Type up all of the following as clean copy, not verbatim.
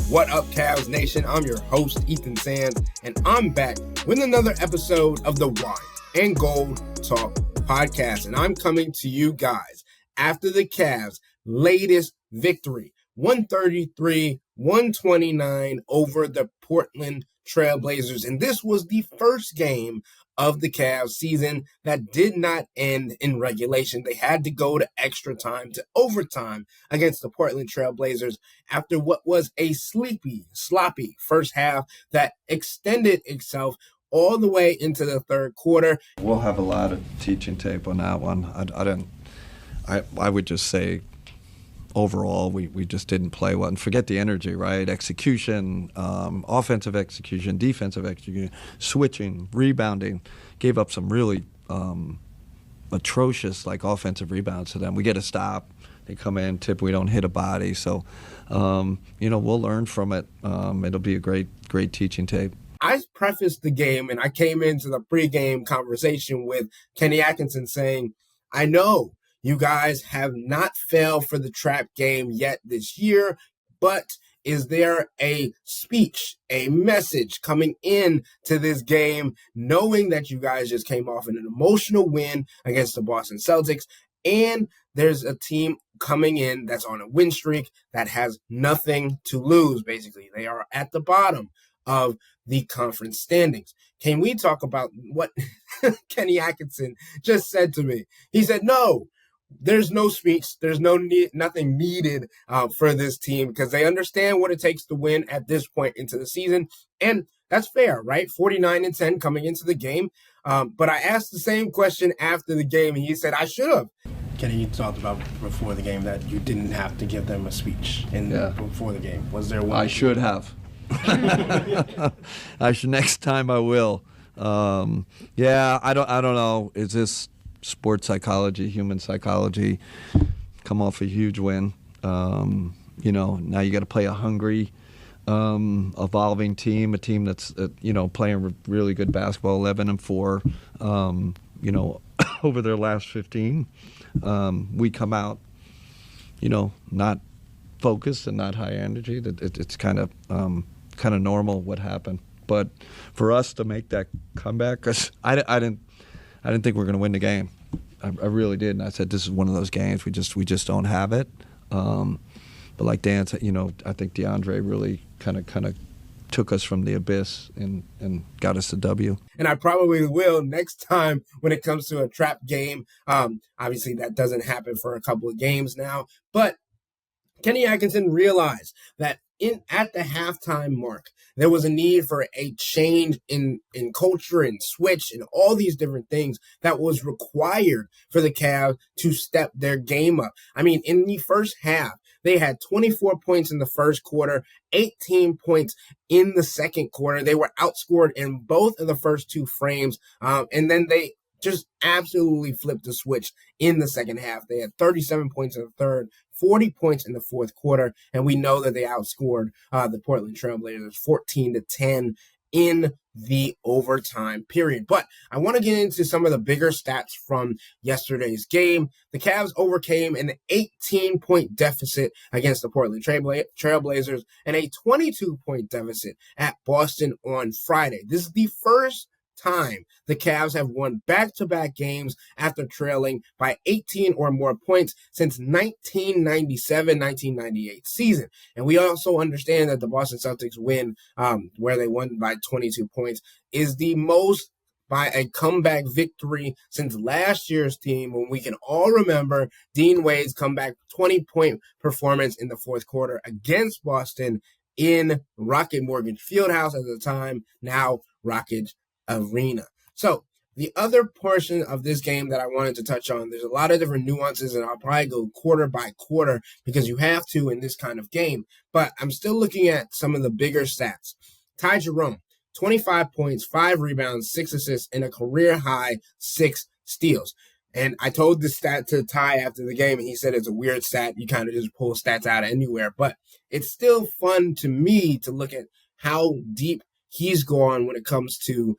What up, Cavs Nation? I'm your host, Ethan Sands, and I'm back with another episode of the Wine and Gold Talk podcast. And I'm coming to you guys after the Cavs' latest victory, 133-129 over the Portland Trailblazers. And this was the first game of the Cavs season that did not end in regulation. They had to go to extra time, to overtime against the Portland Trailblazers after what was a sloppy first half that extended itself all the way into the third quarter. We'll have a lot of teaching tape on that one. I would just say overall we just didn't play well. And forget the energy, right? Execution, offensive execution, defensive execution, switching, rebounding. Gave up some really atrocious offensive rebounds to them. We get a stop. They come in, tip, we don't hit a body. So, we'll learn from it. It'll be a great teaching tape. I prefaced the game and I came into the pregame conversation with Kenny Atkinson saying, I know you guys have not failed for the trap game yet this year, but is there a speech, a message coming in to this game, knowing that you guys just came off an emotional win against the Boston Celtics, and there's a team coming in that's on a win streak that has nothing to lose, basically. They are at the bottom of the conference standings. Can we talk about what Kenny Atkinson just said to me? He said, no, there's no speech. There's nothing needed for this team because they understand what it takes to win at this point into the season. And that's fair, right? 49-10 coming into the game. But I asked the same question after the game, and he said, I should have. Kenny, you talked about before the game that you didn't have to give them a speech before the game. Was there one? I should have. Next time I will. I don't know. Is this sports psychology, human psychology? Come off a huge win. Now you got to play a hungry, evolving team, a team that's playing really good basketball, 11-4. Over their last 15, we come out, not focused and not high energy. It's kind of normal what happened. But for us to make that comeback, because I didn't think we were going to win the game. I really did, and I said this is one of those games we just don't have it. But like Dan said, I think DeAndre really kind of took us from the abyss and got us the W. And I probably will next time when it comes to a trap game. Obviously, that doesn't happen for a couple of games now. But Kenny Atkinson realized that at the halftime mark, there was a need for a change in culture and switch and all these different things that was required for the Cavs to step their game up. I mean, in the first half, they had 24 points in the first quarter, 18 points in the second quarter. They were outscored in both of the first two frames, and then they just absolutely flipped the switch in the second half. They had 37 points in the third, 40 points in the fourth quarter, and we know that they outscored the Portland Trailblazers 14-10 in the overtime period. But I want to get into some of the bigger stats from yesterday's game. The Cavs overcame an 18-point deficit against the Portland Trailblazers and a 22-point deficit at Boston on Friday. This is the first time the Cavs have won back-to-back games after trailing by 18 or more points since 1997-1998 season. And we also understand that the Boston Celtics win, where they won by 22 points, is the most by a comeback victory since last year's team, when we can all remember Dean Wade's comeback 20-point performance in the fourth quarter against Boston in Rocket Mortgage Fieldhouse at the time, now Rocket Arena. So the other portion of this game that I wanted to touch on, there's a lot of different nuances, and I'll probably go quarter by quarter because you have to in this kind of game, but I'm still looking at some of the bigger stats. Jerome, 25 points, 5 rebounds, 6 assists, and a career-high 6 steals. And I told this stat to Ty after the game, and he said it's a weird stat. You kind of just pull stats out of anywhere, but it's still fun to me to look at how deep he's gone when it comes to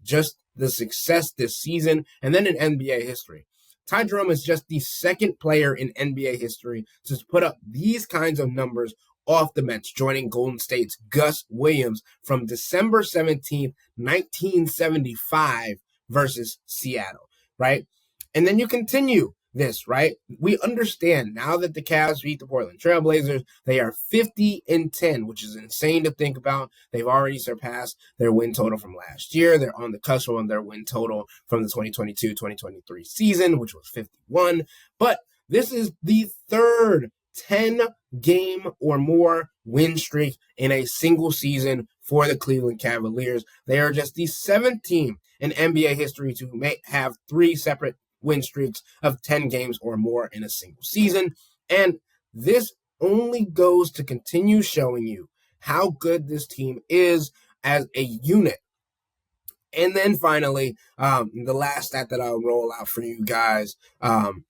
just the success this season and then in NBA history. Ty Jerome is just the second player in NBA history to put up these kinds of numbers off the bench, joining Golden State's Gus Williams from December 17th, 1975 versus Seattle, right? And then you continue this, right? We understand now that the Cavs beat the Portland Trailblazers, they are 50-10, which is insane to think about. They've already surpassed their win total from last year. They're on the cusp of their win total from the 2022-2023 season, which was 51. But this is the third 10-game or more win streak in a single season for the Cleveland Cavaliers. They are just the seventh team in NBA history to have three separate win streaks of 10 games or more in a single season. And this only goes to continue showing you how good this team is as a unit. And then finally, the last stat that I'll roll out for you guys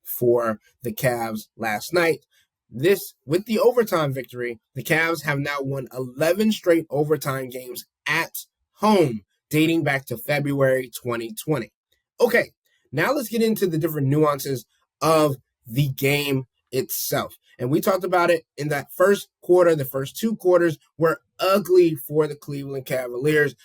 for the Cavs last night. This, with the overtime victory, the Cavs have now won 11 straight overtime games at home, dating back to February 2020. Okay, now let's get into the different nuances of the game itself. And we talked about it in that first quarter. The first two quarters were ugly for the Cleveland Cavaliers.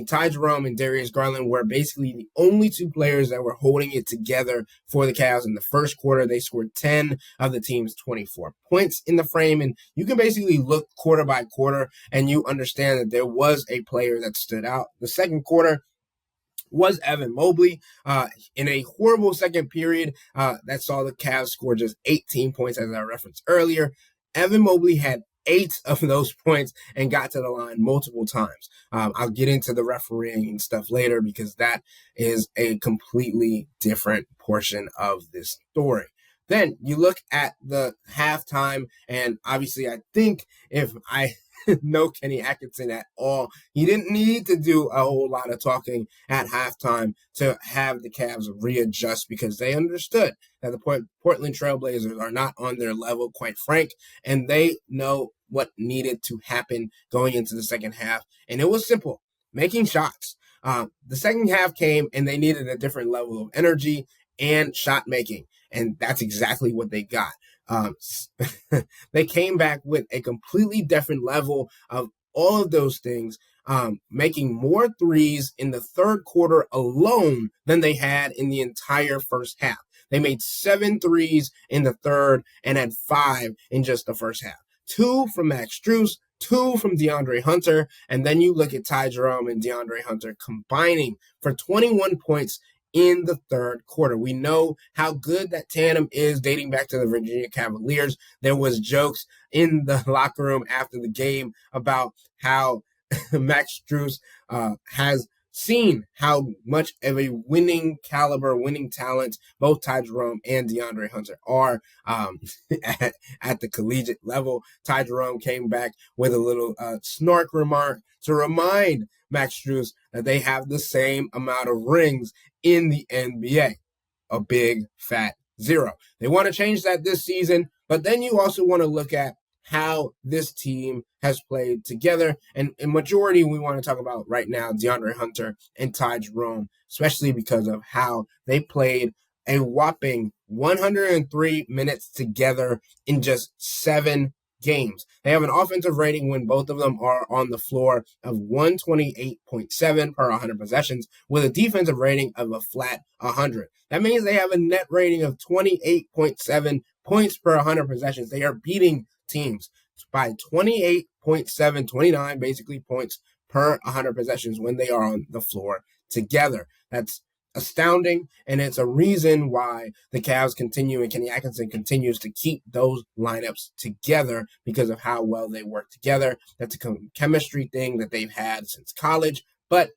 Ty Jerome and Darius Garland were basically the only two players that were holding it together for the Cavs in the first quarter. They scored 10 of the team's 24 points in the frame. And you can basically look quarter by quarter and you understand that there was a player that stood out. The second quarter was Evan Mobley in a horrible second period that saw the Cavs score just 18 points, as I referenced earlier. Evan Mobley had 8 of those points and got to the line multiple times. I'll get into the refereeing and stuff later because that is a completely different portion of this story. Then you look at the halftime, and obviously I think if I know Kenny Atkinson at all, he didn't need to do a whole lot of talking at halftime to have the Cavs readjust because they understood that the Portland Trailblazers are not on their level, quite frank, and they know what needed to happen going into the second half. And it was simple, making shots. The second half came and they needed a different level of energy and shot making. And that's exactly what they got. They came back with a completely different level of all of those things, making more threes in the third quarter alone than they had in the entire first half. They made 7 threes in the third and had 5 in just the first half. 2 from Max Strus, 2 from DeAndre Hunter, and then you look at Ty Jerome and DeAndre Hunter combining for 21 points in the third quarter. We know how good that tandem is dating back to the Virginia Cavaliers. There was jokes in the locker room after the game about how Max Strus has seen how much of a winning caliber, winning talent both Ty Jerome and DeAndre Hunter are at the collegiate level. Ty Jerome came back with a little snark remark to remind Max Strus that they have the same amount of rings in the NBA, a big fat 0. They want to change that this season, but then you also want to look at how this team has played together. And in majority, we want to talk about right now DeAndre Hunter and Ty Jerome, especially because of how they played a whopping 103 minutes together in just 7 games. They have an offensive rating when both of them are on the floor of 128.7 per 100 possessions with a defensive rating of a flat 100. That means they have a net rating of 28.7 points per 100 possessions. They are beating teams by 28.7, 29 basically points per 100 possessions when they are on the floor together. That's astounding, and it's a reason why the Cavs continue and Kenny Atkinson continues to keep those lineups together because of how well they work together. That's a chemistry thing that they've had since college, but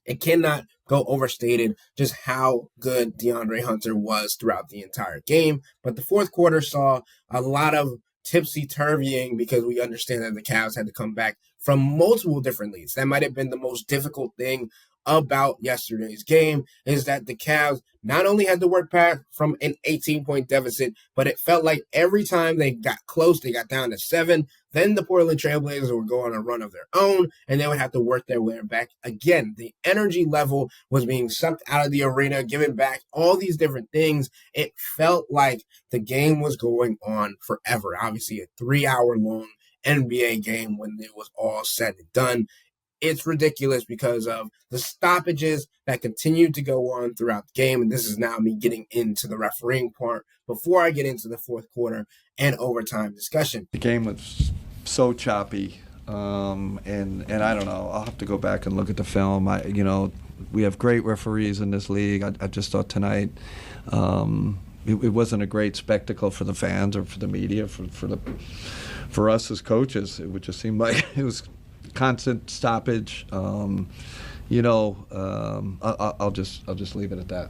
it cannot go overstated just how good DeAndre Hunter was throughout the entire game. But the fourth quarter saw a lot of tipsy-turvying because we understand that the Cavs had to come back from multiple different leads. That might have been the most difficult thing about yesterday's game is that the Cavs not only had to work back from an 18-point deficit, but it felt like every time they got close, they got down to 7, Then the Portland Trailblazers would go on a run of their own, and they would have to work their way back. Again, the energy level was being sucked out of the arena, given back all these different things. It felt like the game was going on forever. Obviously, a 3-hour-long NBA game when it was all said and done. It's ridiculous because of the stoppages that continued to go on throughout the game. And this is now me getting into the refereeing part before I get into the fourth quarter and overtime discussion. The game was so choppy. And I don't know. I'll have to go back and look at the film. We have great referees in this league. I just thought tonight it wasn't a great spectacle for the fans or for the media. For us as coaches, it would just seem like it was constant stoppage. I'll just leave it at that.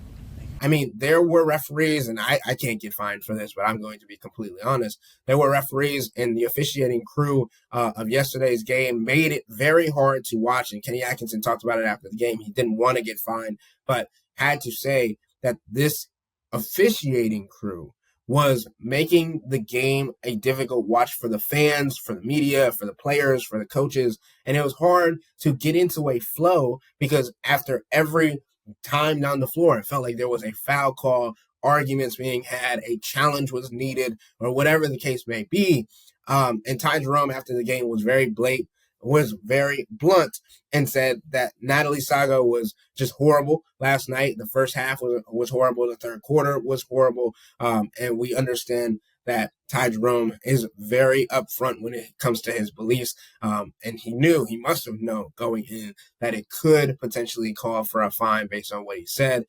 I mean, there were referees, and I can't get fined for this, but I'm going to be completely honest. There were referees, and the officiating crew of yesterday's game made it very hard to watch. And Kenny Atkinson talked about it after the game. He didn't want to get fined, but had to say that this officiating crew was making the game a difficult watch for the fans, for the media, for the players, for the coaches. And it was hard to get into a flow because after every time down the floor, it felt like there was a foul call, arguments being had, a challenge was needed, or whatever the case may be. And Ty Jerome, after the game, was very blunt and said that Natalie Saga was just horrible last night. The first half was horrible. The third quarter was horrible. And we understand that Ty Jerome is very upfront when it comes to his beliefs. And he must have known going in that it could potentially call for a fine based on what he said.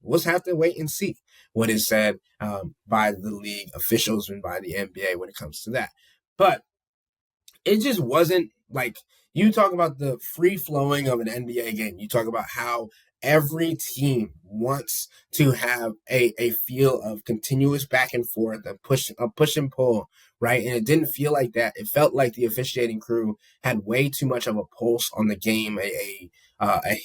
We'll have to wait and see what is said by the league officials and by the NBA when it comes to that. But it just wasn't like, you talk about the free flowing of an NBA game. You talk about how every team wants to have a feel of continuous back and forth, a push and pull, right? And it didn't feel like that. It felt like the officiating crew had way too much of a pulse on the game, a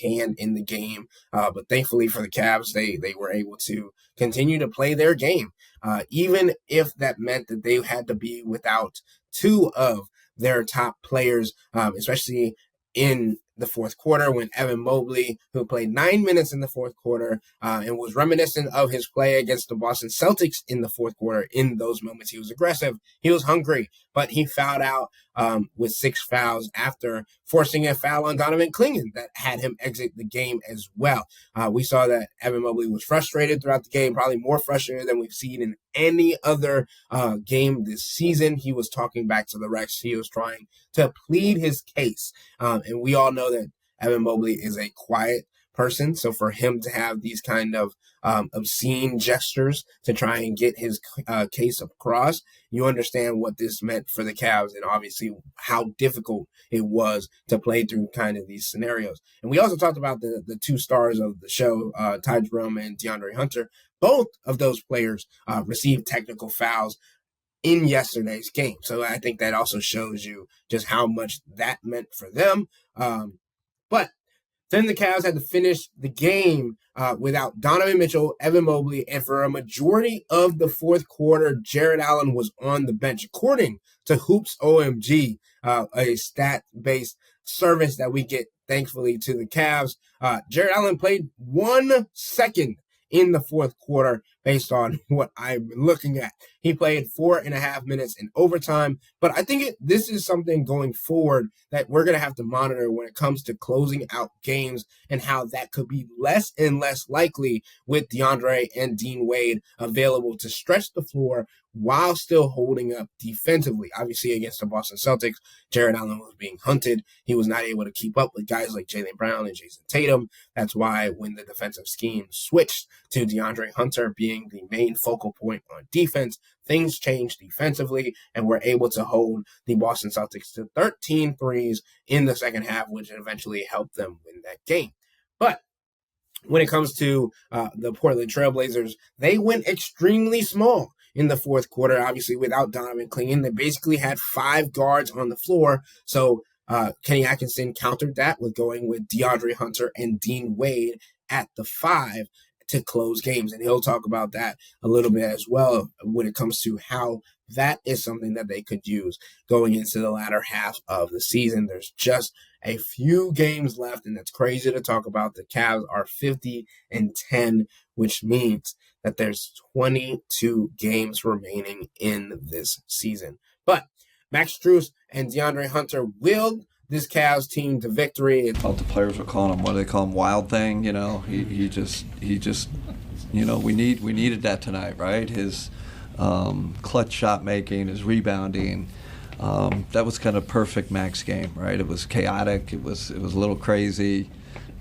hand in the game. But thankfully for the Cavs, they were able to continue to play their game, even if that meant that they had to be without two of their top players, especially in the fourth quarter when Evan Mobley, who played 9 minutes in the fourth quarter and was reminiscent of his play against the Boston Celtics in the fourth quarter. In those moments, he was aggressive. He was hungry, but he fouled out with 6 fouls after forcing a foul on Donovan Clingan that had him exit the game as well. We saw that Evan Mobley was frustrated throughout the game, probably more frustrated than we've seen in any other game this season. He was talking back to the refs. He was trying to plead his case. And we all know that Evan Mobley is a quiet person. So for him to have these kind of obscene gestures to try and get his case across, you understand what this meant for the Cavs and obviously how difficult it was to play through kind of these scenarios. And we also talked about the two stars of the show, Ty Jerome and DeAndre Hunter. Both of those players received technical fouls in yesterday's game. So I think that also shows you just how much that meant for them. But then the Cavs had to finish the game without Donovan Mitchell, Evan Mobley, and for a majority of the fourth quarter, Jared Allen was on the bench. According to Hoops OMG, a stat-based service that we get, thankfully, to the Cavs, Jared Allen played 1 second in the fourth quarter based on what I'm looking at. He played 4.5 minutes in overtime, but I think this is something going forward that we're going to have to monitor when it comes to closing out games and how that could be less and less likely with DeAndre and Dean Wade available to stretch the floor while still holding up defensively. Obviously, against the Boston Celtics, Jared Allen was being hunted. He was not able to keep up with guys like Jaylen Brown and Jason Tatum. That's why when the defensive scheme switched to DeAndre Hunter being the main focal point on defense, things changed defensively, and we're able to hold the Boston Celtics to 13 threes in the second half, which eventually helped them win that game. But when it comes to the Portland Trailblazers, they went extremely small in the fourth quarter, obviously without Donovan Clingan. They basically had 5 guards on the floor. So Kenny Atkinson countered that with going with DeAndre Hunter and Dean Wade at the 5 to close games. And he'll talk about that a little bit as well when it comes to how that is something that they could use going into the latter half of the season. There's just a few games left, and that's crazy to talk about. The Cavs are 50-10, which means that there's 22 games remaining in this season. But Max Strus and DeAndre Hunter willed this Cavs team to victory. All the players were calling him, what do they call him, Wild Thing, he just we needed that tonight, right? His clutch shot making, his rebounding, that was kind of perfect Max game, right? It was chaotic, it was a little crazy,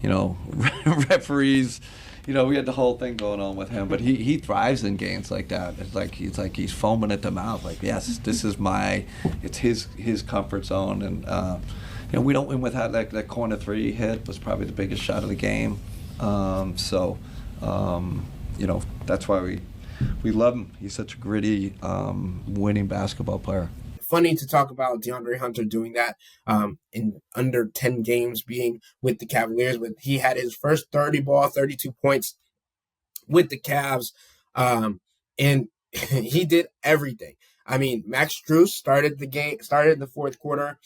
referees, we had the whole thing going on with him, but he thrives in games like that. It's like he's foaming at the mouth, like, yes, this is it's his comfort zone, and we don't win without that corner three hit was probably the biggest shot of the game. That's why we love him. He's such a gritty, winning basketball player. Funny to talk about DeAndre Hunter doing that in under 10 games being with the Cavaliers. But he had his first 32 points with the Cavs, and he did everything. I mean, Max Strus started the fourth quarter,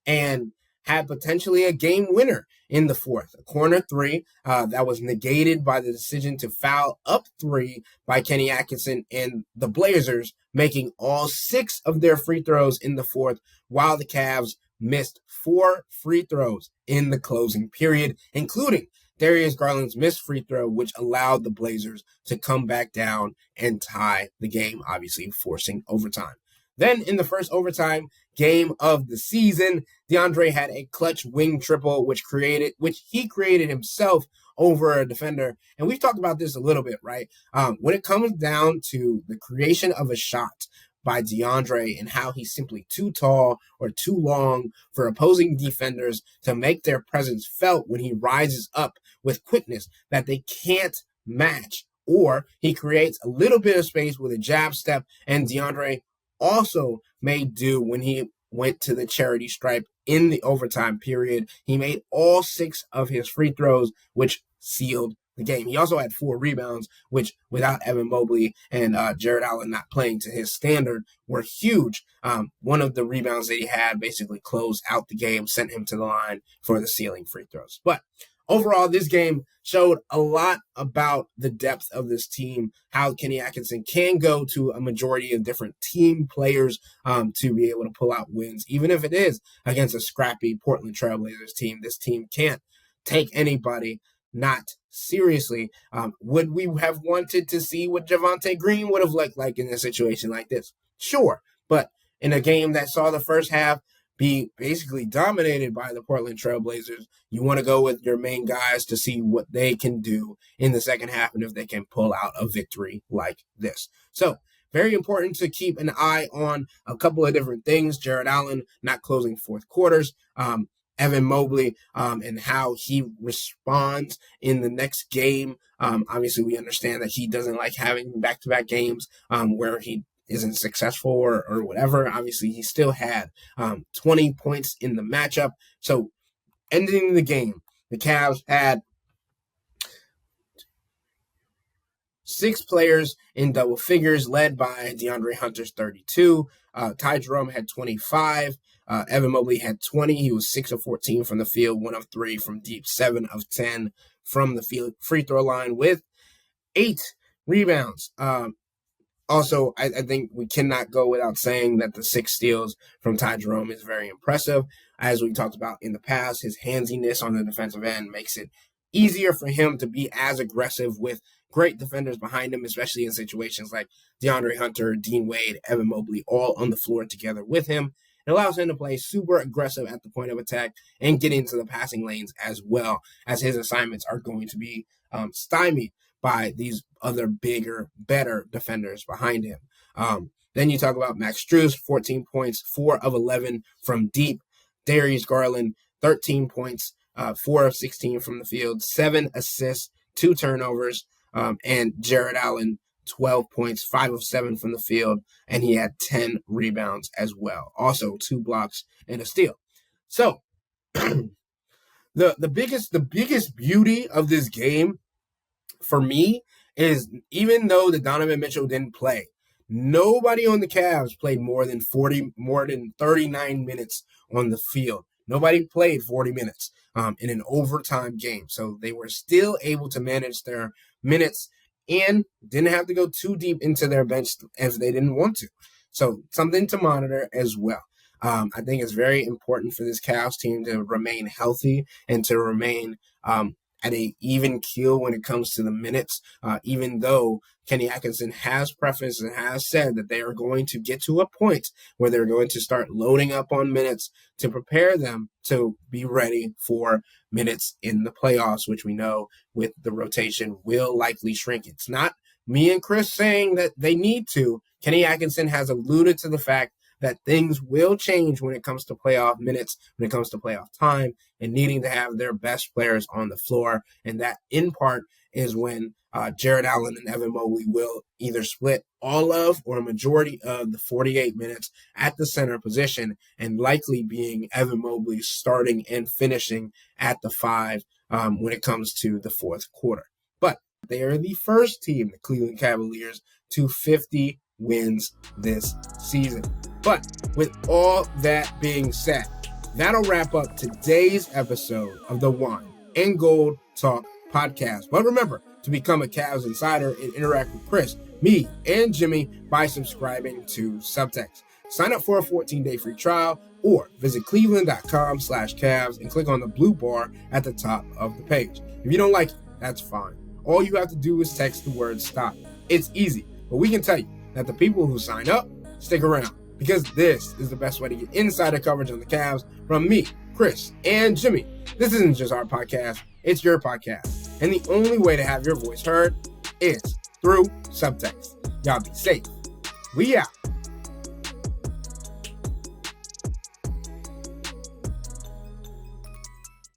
and had potentially a game winner in the fourth. A corner three that was negated by the decision to foul up three by Kenny Atkinson, and the Blazers making all 6 of their free throws in the fourth, while the Cavs missed 4 free throws in the closing period, including Darius Garland's missed free throw, which allowed the Blazers to come back down and tie the game, obviously forcing overtime. Then in the first overtime game of the season, DeAndre had a clutch wing triple, which he created himself over a defender. And we've talked about this a little bit, right? When it comes down to the creation of a shot by DeAndre and how he's simply too tall or too long for opposing defenders to make their presence felt when he rises up with quickness that they can't match, or he creates a little bit of space with a jab step, and DeAndre also made do when he went to the charity stripe in the overtime period. He made all 6 of his free throws, which sealed the game. He also had 4 rebounds, which without Evan Mobley and Jared Allen not playing to his standard were huge. One of the rebounds that he had basically closed out the game, sent him to the line for the sealing free throws. But overall, this game showed a lot about the depth of this team, how Kenny Atkinson can go to a majority of different team players to be able to pull out wins, even if it is against a scrappy Portland Trailblazers team. This team can't take anybody not seriously. Would we have wanted to see what Javonte Green would have looked like in a situation like this? Sure, but in a game that saw the first half be basically dominated by the Portland Trailblazers, you want to go with your main guys to see what they can do in the second half and if they can pull out a victory like this. So very important to keep an eye on a couple of different things. Jared Allen not closing fourth quarters, Evan Mobley and how he responds in the next game. Obviously, we understand that he doesn't like having back-to-back games where he isn't successful or whatever. Obviously, he still had 20 points in the matchup. So ending the game, the Cavs had 6 players in double figures, led by DeAndre Hunter's 32. Ty Jerome had 25. Evan Mobley had 20. He was 6 of 14 from the field, 1 of 3 from deep, 7 of 10 from the field free throw line with 8 rebounds. Also, I think we cannot go without saying that the 6 steals from Ty Jerome is very impressive. As we talked about in the past, his handsiness on the defensive end makes it easier for him to be as aggressive with great defenders behind him, especially in situations like DeAndre Hunter, Dean Wade, Evan Mobley, all on the floor together with him. It allows him to play super aggressive at the point of attack and get into the passing lanes as well, as his assignments are going to be stymied by these other bigger, better defenders behind him. Then you talk about Max Strus, 14 points, 4 of 11 from deep. Darius Garland, 13 points, 4 of 16 from the field, 7 assists, 2 turnovers, and Jared Allen, 12 points, 5 of 7 from the field, and he had 10 rebounds as well. Also 2 blocks and a steal. So the biggest beauty of this game for me is, even though the Donovan Mitchell didn't play, Nobody on the Cavs played more than 39 minutes on the field. Nobody played 40 minutes in an overtime game. So they were still able to manage their minutes and didn't have to go too deep into their bench as they didn't want to. So something to monitor as well. I think it's very important for this Cavs team to remain healthy and to remain at an even keel when it comes to the minutes, even though Kenny Atkinson has prefaced and has said that they are going to get to a point where they're going to start loading up on minutes to prepare them to be ready for minutes in the playoffs, which we know with the rotation will likely shrink. It's not me and Chris saying that they need to. Kenny Atkinson has alluded to the fact that things will change when it comes to playoff minutes, when it comes to playoff time, and needing to have their best players on the floor. And that, in part, is when Jared Allen and Evan Mobley will either split all of or a majority of the 48 minutes at the center position, and likely being Evan Mobley starting and finishing at the 5 when it comes to the fourth quarter. But they are the first team, the Cleveland Cavaliers, to 50 wins this season. But with all that being said, that'll wrap up today's episode of the Wine and Gold Talk podcast. But remember to become a Cavs insider and interact with Chris, me, and Jimmy by subscribing to Subtext. Sign up for a 14-day free trial or visit cleveland.com/Cavs and click on the blue bar at the top of the page. If you don't like it, that's fine. All you have to do is text the word STOP. It's easy, but we can tell you that the people who sign up stick around, because this is the best way to get insider coverage on the Cavs from me, Chris, and Jimmy. This isn't just our podcast, it's your podcast. And the only way to have your voice heard is through Subtext. Y'all be safe. We out.